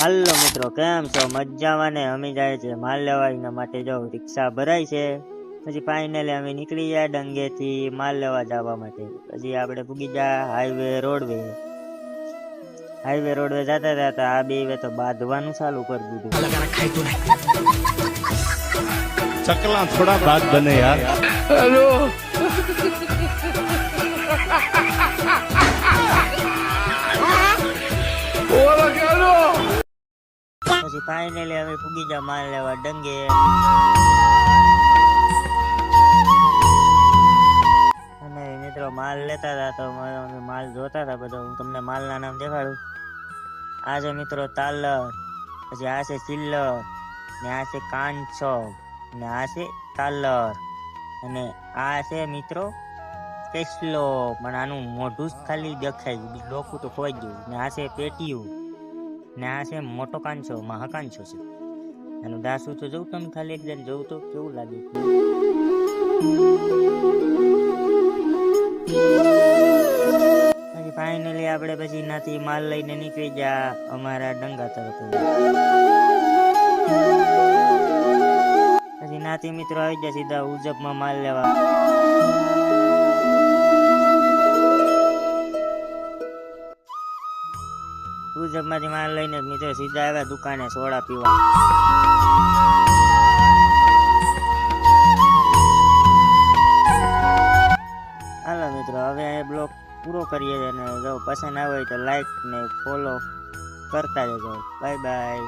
હાલો મિત્રો, કેમ છો? મજામાં ને? અમે જાય છે માલ લેવા, એના માટે જો રિક્ષા ભરાય છે. પછી ફાઇનલી અમે નીકળી ગયા ડંગેથી માલ લેવા જવા માટે. પછી આપણે પૂગી ગયા હાઈવે રોડવે જતા જતા આ બે તો બાંધવાનું ચાલુ કરી દીધું. चकला थोड़ा बात बने यार। हेलो પછી ફાઇનલી હવે પૂગી ગયા માલ લેવા ડંગે. અને મિત્રો માલ લેતા હતા તો અમે માલ જોતા હતા બધો. હું તમને માલના નામ દેખાડું. આ છે મિત્રો તાલર, પછી આ છે સિલ્લર, ને આ છે કાંચો, ને આ છે તાલર, અને આ છે મિત્રો કેસલો. પણ આનું મોઢું જ ખાલી દેખાય, ડોકું તો ખોઈ ગયું. ને આ છે પેટીયું, ને આ છે મોટો કાંચો, મહાકાંચો છે. એનું દાસું તો જોઉં તમે ખાલી એકદમ જોઉં તો કેવું લાગે. પછી ફાઇનલી આપણે પછી નાથી માલ લઈને નીકળી ગયા અમારા ડંગા તરફ. પછી નાથી મિત્રો આવી ગયા સીધા ઉજપમાં માલ લેવા. ઉજપમાંથી માલ લઈને મિત્રો સીધા આવ્યા દુકાને સોડા પીવા. હાલો મિત્રો, હવે આ બ્લોગ પૂરો કરીએ. અને જો પસંદ આવે તો લાઈક ને ફોલો કરતા રહેજો. Bye bye.